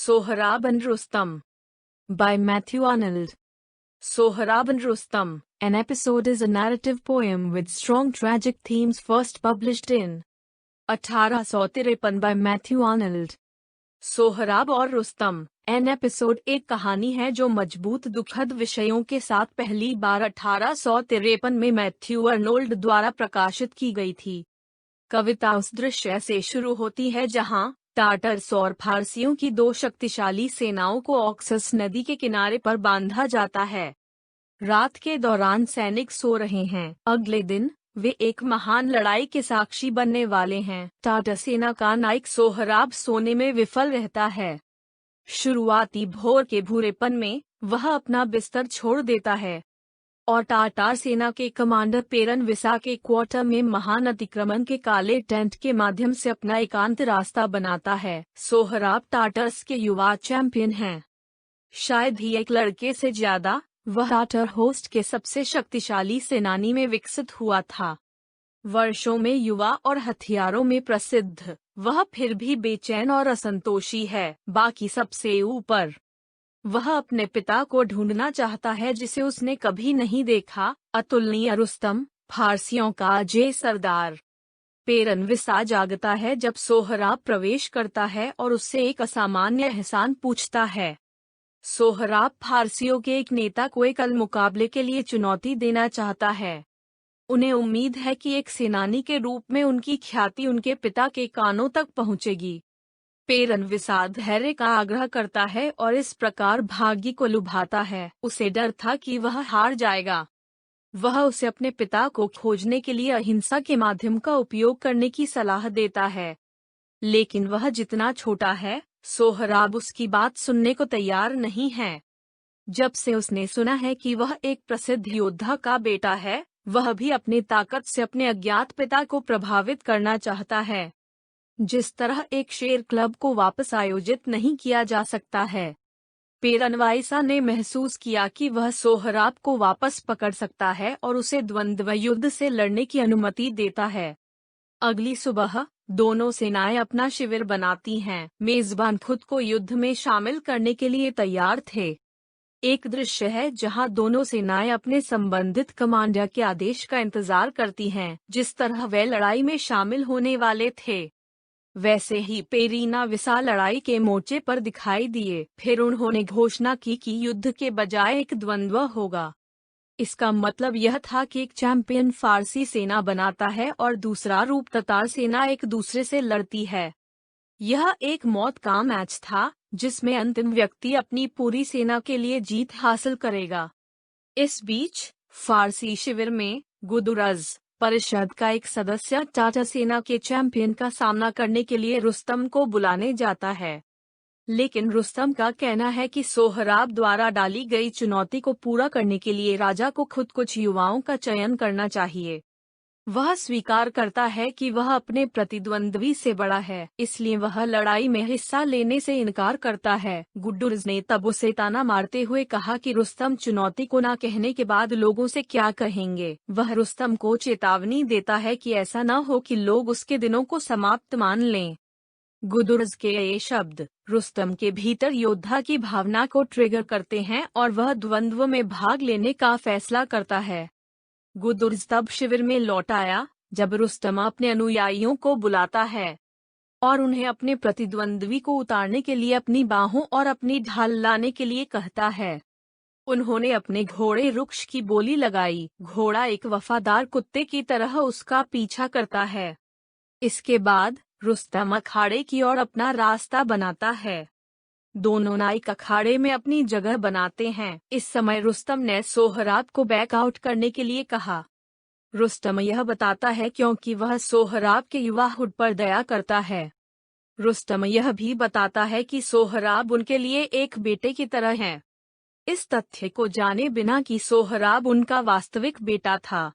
Sohrab and Rustam by Matthew Arnold. Sohrab and Rustam, an episode is a narrative poem with strong tragic themes first published in 1853 by Matthew Arnold. Sohrab और Rustam, an episode एक कहानी है जो मजबूत दुखद विषयों के साथ पहली बार 1853 में मैथ्यू अर्नोल्ड द्वारा प्रकाशित की गई थी। कविता उस दृश्य से शुरू होती है जहां टाटर्स और फारसियों की दो शक्तिशाली सेनाओं को ऑक्सस नदी के किनारे पर बांधा जाता है। रात के दौरान सैनिक सो रहे हैं। अगले दिन वे एक महान लड़ाई के साक्षी बनने वाले हैं। टाटर सेना का नायक सोहराब सोने में विफल रहता है। शुरुआती भोर के भूरेपन में वह अपना बिस्तर छोड़ देता है और टाटार सेना के कमांडर पेरन विसा के क्वार्टर में महान अतिक्रमण के काले टेंट के माध्यम से अपना एकांत रास्ता बनाता है। सोहराब टाटर्स के युवा चैंपियन हैं। शायद ही एक लड़के से ज्यादा वह टाटर होस्ट के सबसे शक्तिशाली सेनानी में विकसित हुआ था। वर्षों में युवा और हथियारों में प्रसिद्ध, वह फिर भी बेचैन और असंतोषी है। बाकी सबसे ऊपर वह अपने पिता को ढूंढना चाहता है जिसे उसने कभी नहीं देखा। अतुलनीय रुस्तम, फारसियों का अजय सरदार। पेरन विसा जागता है जब सोहराब प्रवेश करता है और उससे एक असामान्य एहसान पूछता है। सोहराब फारसियों के एक नेता को एक मुकाबले के लिए चुनौती देना चाहता है। उन्हें उम्मीद है कि एक सेनानी के रूप में उनकी ख्याति उनके पिता के कानों तक पहुंचेगी। पेरन विसा धैर्य का आग्रह करता है और इस प्रकार भाग्य को लुभाता है। उसे डर था कि वह हार जाएगा। वह उसे अपने पिता को खोजने के लिए अहिंसा के माध्यम का उपयोग करने की सलाह देता है, लेकिन वह जितना छोटा है, सोहराब उसकी बात सुनने को तैयार नहीं है। जब से उसने सुना है कि वह एक प्रसिद्ध योद्धा का बेटा है, वह भी अपनी ताकत से अपने अज्ञात पिता को प्रभावित करना चाहता है। जिस तरह एक शेर क्लब को वापस आयोजित नहीं किया जा सकता है, पेरन विसा ने महसूस किया कि वह सोहराब को वापस पकड़ सकता है और उसे द्वंद्व युद्ध से लड़ने की अनुमति देता है। अगली सुबह दोनों सेनाएं अपना शिविर बनाती हैं। मेजबान खुद को युद्ध में शामिल करने के लिए तैयार थे। एक दृश्य है जहां दोनों सेनाएं अपने संबंधित कमांडर के आदेश का इंतजार करती हैं। जिस तरह वे लड़ाई में शामिल होने वाले थे, वैसे ही पेरीना विसा लड़ाई के मोर्चे पर दिखाई दिए। फिर उन्होंने घोषणा की कि युद्ध के बजाय एक द्वंद्व होगा। इसका मतलब यह था कि एक चैंपियन फारसी सेना बनाता है और दूसरा रूप ततार सेना एक दूसरे से लड़ती है। यह एक मौत का मैच था जिसमें अंतिम व्यक्ति अपनी पूरी सेना के लिए जीत हासिल करेगा। इस बीच फारसी शिविर में गुदुरज परिषद का एक सदस्य टाटा सेना के चैंपियन का सामना करने के लिए रुस्तम को बुलाने जाता है, लेकिन रुस्तम का कहना है कि सोहराब द्वारा डाली गई चुनौती को पूरा करने के लिए राजा को खुद कुछ युवाओं का चयन करना चाहिए। वह स्वीकार करता है कि वह अपने प्रतिद्वंद्वी से बड़ा है, इसलिए वह लड़ाई में हिस्सा लेने से इनकार करता है। गुड्डुर्स ने तब उसे ताना मारते हुए कहा कि रुस्तम चुनौती को ना कहने के बाद लोगों से क्या कहेंगे। वह रुस्तम को चेतावनी देता है कि ऐसा न हो कि लोग उसके दिनों को समाप्त मान लें। गुदुर्स के ये शब्द रुस्तम के भीतर योद्धा की भावना को ट्रिगर करते हैं और वह द्वंद्व में भाग लेने का फैसला करता है। गुदुर्स तब शिविर में लौट आया जब रुस्तम अपने अनुयायियों को बुलाता है और उन्हें अपने प्रतिद्वंद्वी को उतारने के लिए अपनी बाहों और अपनी ढाल लाने के लिए कहता है। उन्होंने अपने घोड़े रुक्ष की बोली लगाई। घोड़ा एक वफादार कुत्ते की तरह उसका पीछा करता है। इसके बाद रुस्तम अखाड़े की ओर अपना रास्ता बनाता है। दोनों नायक अखाड़े में अपनी जगह बनाते हैं। इस समय रुस्तम ने सोहराब को बैकआउट करने के लिए कहा। रुस्तम यह बताता है क्योंकि वह सोहराब के युवाहुड पर दया करता है। रुस्तम यह भी बताता है कि सोहराब उनके लिए एक बेटे की तरह है, इस तथ्य को जाने बिना कि सोहराब उनका वास्तविक बेटा था।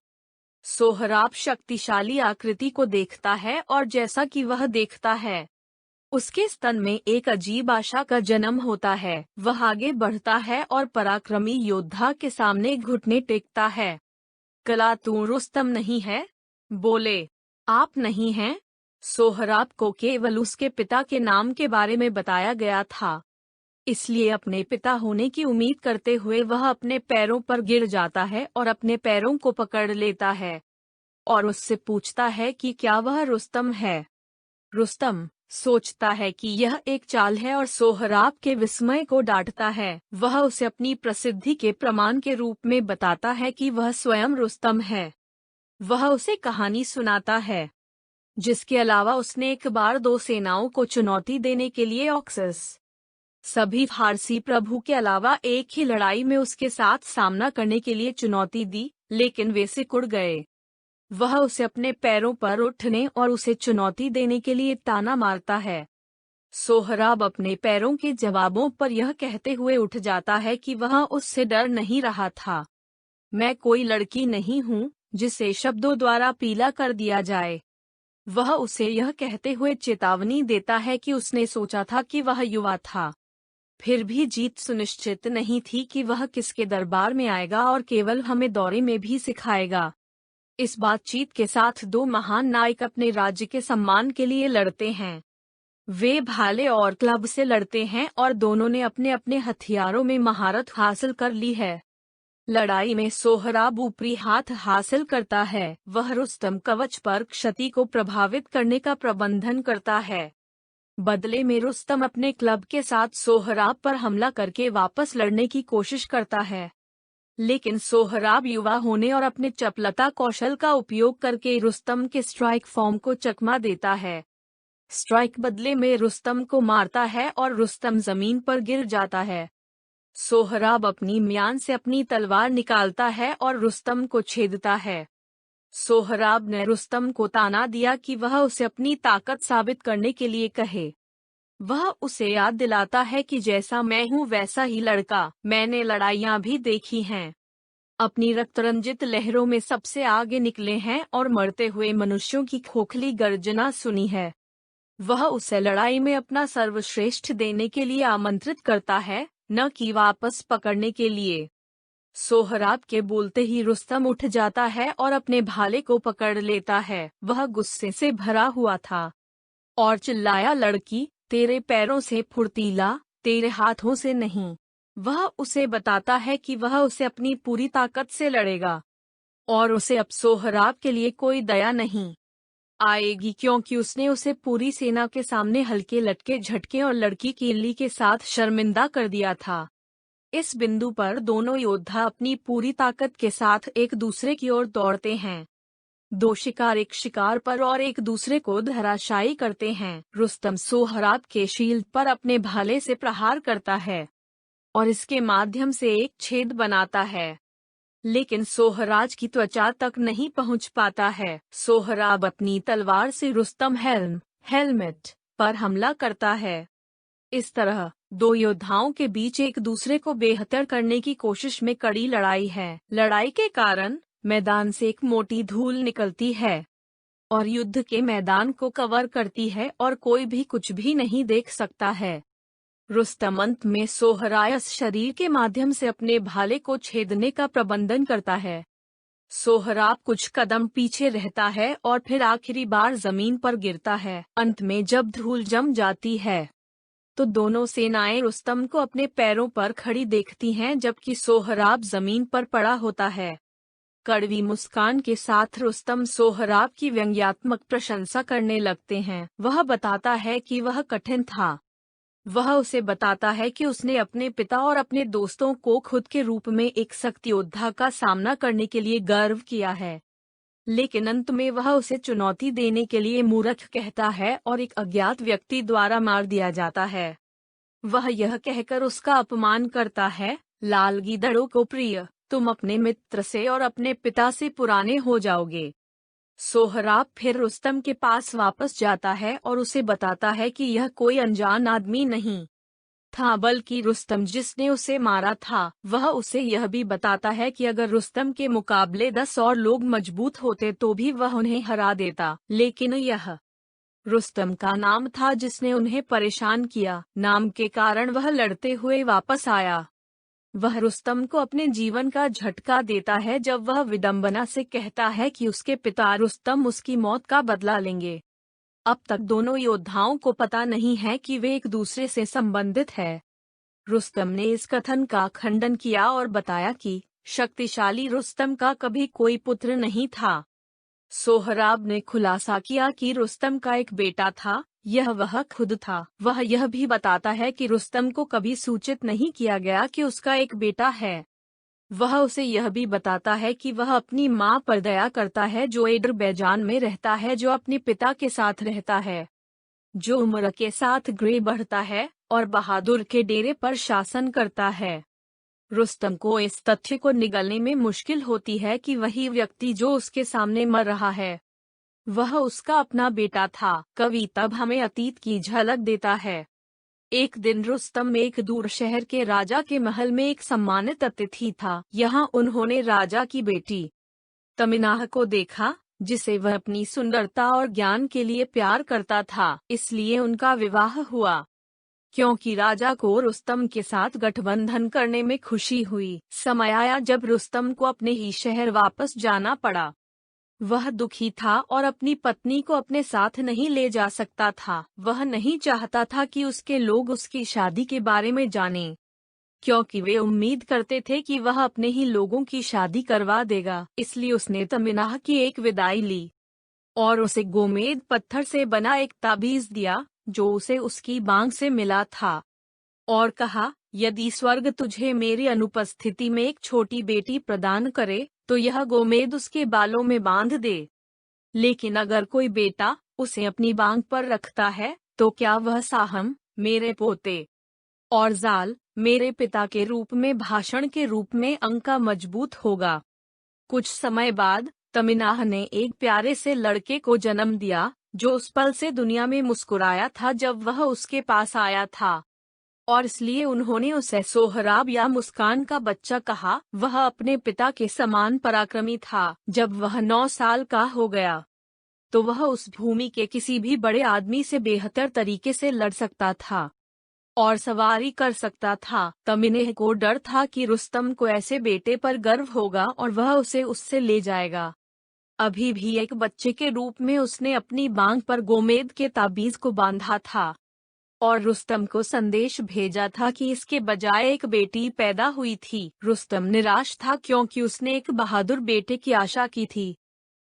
सोहराब शक्तिशाली आकृति को देखता है और जैसा कि वह देखता है, उसके स्तन में एक अजीब आशा का जन्म होता है। वह आगे बढ़ता है और पराक्रमी योद्धा के सामने घुटने टेकता है। कला तू रुस्तम नहीं है? बोले, आप नहीं हैं? सोहराब को केवल उसके पिता के नाम के बारे में बताया गया था। इसलिए अपने पिता होने की उम्मीद करते हुए वह अपने पैरों पर गिर जाता है और अपने पैरों को पकड़ लेता है और उससे पूछता है कि क्या वह रुस्तम है। रुस्तम सोचता है कि यह एक चाल है और सोहराब के विस्मय को डांटता है। वह उसे अपनी प्रसिद्धि के प्रमाण के रूप में बताता है कि वह स्वयं रुस्तम है। वह उसे कहानी सुनाता है जिसके अलावा उसने एक बार दो सेनाओं को चुनौती देने के लिए ऑक्सस सभी फारसी प्रभु के अलावा एक ही लड़ाई में उसके साथ सामना करने के लिए चुनौती दी, लेकिन वे सिकुड़ गए। वह उसे अपने पैरों पर उठने और उसे चुनौती देने के लिए ताना मारता है। सोहराब अपने पैरों के जवाबों पर यह कहते हुए उठ जाता है कि वह उससे डर नहीं रहा था। मैं कोई लड़की नहीं हूँ जिसे शब्दों द्वारा पीला कर दिया जाए। वह उसे यह कहते हुए चेतावनी देता है कि उसने सोचा था कि वह युवा था, फिर भी जीत सुनिश्चित नहीं थी कि वह किसके दरबार में आएगा और केवल हमें दौरे में भी सिखाएगा। इस बातचीत के साथ दो महान नायक अपने राज्य के सम्मान के लिए लड़ते हैं। वे भाले और क्लब से लड़ते हैं और दोनों ने अपने अपने हथियारों में महारत हासिल कर ली है। लड़ाई में सोहराब ऊपरी हाथ हासिल करता है। वह रुस्तम कवच पर क्षति को प्रभावित करने का प्रबंधन करता है। बदले में रुस्तम अपने क्लब के साथ सोहराब पर हमला करके वापस लड़ने की कोशिश करता है, लेकिन सोहराब युवा होने और अपने चपलता कौशल का उपयोग करके रुस्तम के स्ट्राइक फॉर्म को चकमा देता है। स्ट्राइक बदले में रुस्तम को मारता है और रुस्तम जमीन पर गिर जाता है। सोहराब अपनी म्यान से अपनी तलवार निकालता है और रुस्तम को छेदता है। सोहराब ने रुस्तम को ताना दिया कि वह उसे अपनी ताकत साबित करने के लिए कहे। वह उसे याद दिलाता है कि जैसा मैं हूँ वैसा ही लड़का, मैंने लड़ाइयाँ भी देखी हैं, अपनी रक्तरंजित लहरों में सबसे आगे निकले हैं और मरते हुए मनुष्यों की खोखली गर्जना सुनी है। वह उसे लड़ाई में अपना सर्वश्रेष्ठ देने के लिए आमंत्रित करता है, न कि वापस पकड़ने के लिए। सोहराब के बोलते ही रुस्तम उठ जाता है और अपने भाले को पकड़ लेता है। वह गुस्से से भरा हुआ था और चिल्लाया, लड़की, तेरे पैरों से फुर्तीला, तेरे हाथों से नहीं। वह उसे बताता है कि वह उसे अपनी पूरी ताकत से लड़ेगा और उसे अब सोहराब के लिए कोई दया नहीं आएगी, क्योंकि उसने उसे पूरी सेना के सामने हल्के लटके झटके और लड़की कीली के साथ शर्मिंदा कर दिया था। इस बिंदु पर दोनों योद्धा अपनी पूरी ताकत के साथ एक दूसरे की ओर दौड़ते हैं। दो शिकार एक शिकार पर और एक दूसरे को धराशायी करते हैं। रुस्तम सोहराब के शील्ड पर अपने भाले से प्रहार करता है और इसके माध्यम से एक छेद बनाता है, लेकिन सोहराज की त्वचा तक नहीं पहुंच पाता है। सोहराब अपनी तलवार से रुस्तम हेलमेट पर हमला करता है। इस तरह दो योद्धाओं के बीच एक दूसरे को बेहतर करने की कोशिश में कड़ी लड़ाई है। लड़ाई के कारण मैदान से एक मोटी धूल निकलती है और युद्ध के मैदान को कवर करती है और कोई भी कुछ भी नहीं देख सकता है। रुस्तम अंत में सोहरायस शरीर के माध्यम से अपने भाले को छेदने का प्रबंधन करता है। सोहराब कुछ कदम पीछे रहता है और फिर आखिरी बार जमीन पर गिरता है। अंत में जब धूल जम जाती है तो दोनों सेनाएं रुस्तम को अपने पैरों पर खड़ी देखती हैं, जबकि सोहराब जमीन पर पड़ा होता है। कड़वी मुस्कान के साथ रुस्तम सोहराब की व्यंग्यात्मक प्रशंसा करने लगते हैं। वह बताता है कि वह कठिन था। वह उसे बताता है कि उसने अपने पिता और अपने दोस्तों को खुद के रूप में एक सख्त योद्धा का सामना करने के लिए गर्व किया है, लेकिन अंत में वह उसे चुनौती देने के लिए मूर्ख कहता है और एक अज्ञात व्यक्ति द्वारा मार दिया जाता है। वह यह कहकर उसका अपमान करता है, लाल गीदड़ों को प्रिय, तुम अपने मित्र से और अपने पिता से पुराने हो जाओगे। सोहराब फिर रुस्तम के पास वापस जाता है और उसे बताता है कि यह कोई अनजान आदमी नहीं था, बल्कि रुस्तम जिसने उसे मारा था। वह उसे यह भी बताता है कि अगर रुस्तम के मुकाबले 10 और लोग मजबूत होते तो भी वह उन्हें हरा देता, लेकिन यह रुस्तम का नाम था जिसने उन्हें परेशान किया। नाम के कारण वह लड़ते हुए वापस आया। वह रुस्तम को अपने जीवन का झटका देता है जब वह विडंबना से कहता है कि उसके पिता रुस्तम उसकी मौत का बदला लेंगे। अब तक दोनों योद्धाओं को पता नहीं है कि वे एक दूसरे से संबंधित है। रुस्तम ने इस कथन का खंडन किया और बताया कि शक्तिशाली रुस्तम का कभी कोई पुत्र नहीं था। सोहराब ने खुलासा किया कि रुस्तम का एक बेटा था, यह वह खुद था। वह यह भी बताता है कि रुस्तम को कभी सूचित नहीं किया गया कि उसका एक बेटा है। वह उसे यह भी बताता है कि वह अपनी मां पर दया करता है जो एज़रबैजान में रहता है, जो अपने पिता के साथ रहता है, जो उम्र के साथ ग्रे बढ़ता है और बहादुर के डेरे पर शासन करता है। रुस्तम को इस तथ्य को निगलने में मुश्किल होती है कि वही व्यक्ति जो उसके सामने मर रहा है, वह उसका अपना बेटा था। कवि तब हमें अतीत की झलक देता है। एक दिन रुस्तम एक दूर शहर के राजा के महल में एक सम्मानित अतिथि था। यहाँ उन्होंने राजा की बेटी तमिनाह को देखा, जिसे वह अपनी सुंदरता और ज्ञान के लिए प्यार करता था, इसलिए उनका विवाह हुआ। क्योंकि राजा को रुस्तम के साथ गठबंधन करने में खुशी हुई। समय आया जब रुस्तम को अपने ही शहर वापस जाना पड़ा। वह दुखी था और अपनी पत्नी को अपने साथ नहीं ले जा सकता था। वह नहीं चाहता था कि उसके लोग उसकी शादी के बारे में जानें, क्योंकि वे उम्मीद करते थे कि वह अपने ही लोगों की शादी करवा देगा। इसलिए उसने तमिनाह की एक विदाई ली और उसे गोमेद पत्थर से बना एक ताबीज दिया जो उसे उसकी बांग से मिला था, और कहा, यदि स्वर्ग तुझे मेरी अनुपस्थिति में एक छोटी बेटी प्रदान करे तो यह गोमेद उसके बालों में बांध दे। लेकिन अगर कोई बेटा उसे अपनी बांग पर रखता है तो क्या वह साहम, मेरे पोते, और जाल, मेरे पिता के रूप में भाषण के रूप में अंका मजबूत होगा। कुछ समय बाद तमिनाह ने एक प्यारे से लड़के को जन्म दिया जो उस पल से दुनिया में मुस्कुराया था जब वह उसके पास आया था, और इसलिए उन्होंने उसे सोहराब या मुस्कान का बच्चा कहा। वह अपने पिता के समान पराक्रमी था। जब वह 9 साल का हो गया तो वह उस भूमि के किसी भी बड़े आदमी से बेहतर तरीके से लड़ सकता था और सवारी कर सकता था। तमिनाह को डर था कि रुस्तम को ऐसे बेटे पर गर्व होगा और वह उसे उससे ले जाएगा। अभी भी एक बच्चे के रूप में उसने अपनी बांग पर गोमेद के ताबीज को बांधा था और रुस्तम को संदेश भेजा था कि इसके बजाय एक बेटी पैदा हुई थी। रुस्तम निराश था क्योंकि उसने एक बहादुर बेटे की आशा की थी,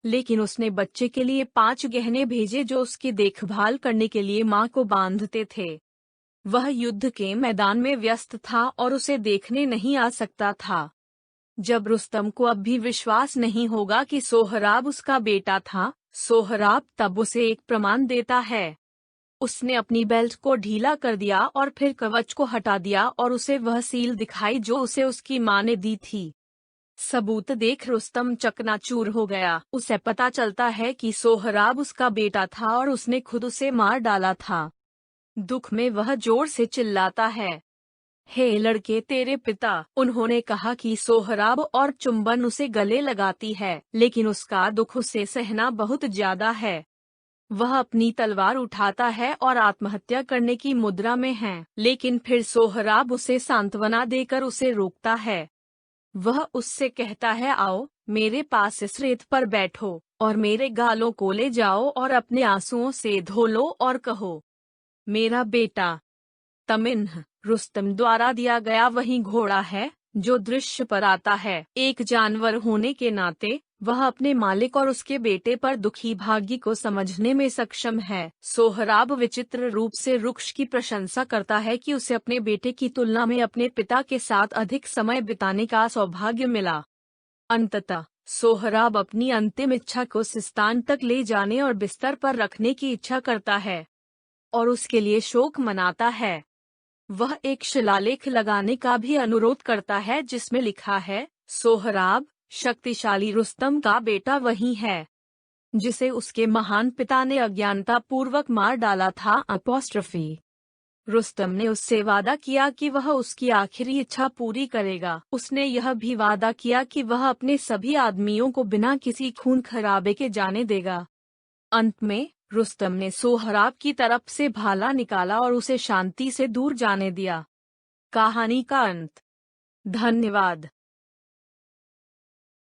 लेकिन उसने बच्चे के लिए 5 गहने भेजे जो उसकी देखभाल करने के लिए मां को बांधते थे। वह युद्ध के मैदान में व्यस्त था और उसे देखने नहीं आ सकता था। जब रुस्तम को अब भी विश्वास नहीं होगा कि सोहराब उसका बेटा था, सोहराब तब उसे एक प्रमाण देता है। उसने अपनी बेल्ट को ढीला कर दिया और फिर कवच को हटा दिया और उसे वह सील दिखाई जो उसे उसकी मां ने दी थी। सबूत देख रुस्तम चकनाचूर हो गया। उसे पता चलता है कि सोहराब उसका बेटा था और उसने खुद उसे मार डाला था। दुख में वह जोर से चिल्लाता है, हे लड़के, तेरे पिता। उन्होंने कहा कि सोहराब और चुंबन उसे गले लगाती है, लेकिन उसका दुख उसे सहना बहुत ज्यादा है। वह अपनी तलवार उठाता है और आत्महत्या करने की मुद्रा में है, लेकिन फिर सोहराब उसे सांत्वना देकर उसे रोकता है। वह उससे कहता है, आओ मेरे पास इस रेत पर बैठो और मेरे गालों को ले जाओ और अपने आंसुओं से धो लो और कहो, मेरा बेटा। तमिन्ह रुस्तम द्वारा दिया गया वही घोड़ा है जो दृश्य पर आता है। एक जानवर होने के नाते वह अपने मालिक और उसके बेटे पर दुखी भाग्य को समझने में सक्षम है। सोहराब विचित्र रूप से रुक्ष की प्रशंसा करता है कि उसे अपने बेटे की तुलना में अपने पिता के साथ अधिक समय बिताने का सौभाग्य मिला। अंततः सोहराब अपनी अंतिम इच्छा को सिस्तान तक ले जाने और बिस्तर पर रखने की इच्छा करता है और उसके लिए शोक मनाता है। वह एक शिलालेख लगाने का भी अनुरोध करता है जिसमें लिखा है, सोहराब शक्तिशाली रुस्तम का बेटा वही है जिसे उसके महान पिता ने अज्ञानता पूर्वक मार डाला था। अपॉस्ट्रफी। रुस्तम ने उससे वादा किया कि वह उसकी आखिरी इच्छा पूरी करेगा। उसने यह भी वादा किया कि वह अपने सभी आदमियों को बिना किसी खून खराबे के जाने देगा। अंत में रुस्तम ने सोहराब की तरफ से भाला निकाला और उसे शांति से दूर जाने दिया। कहानी का अंत। धन्यवाद।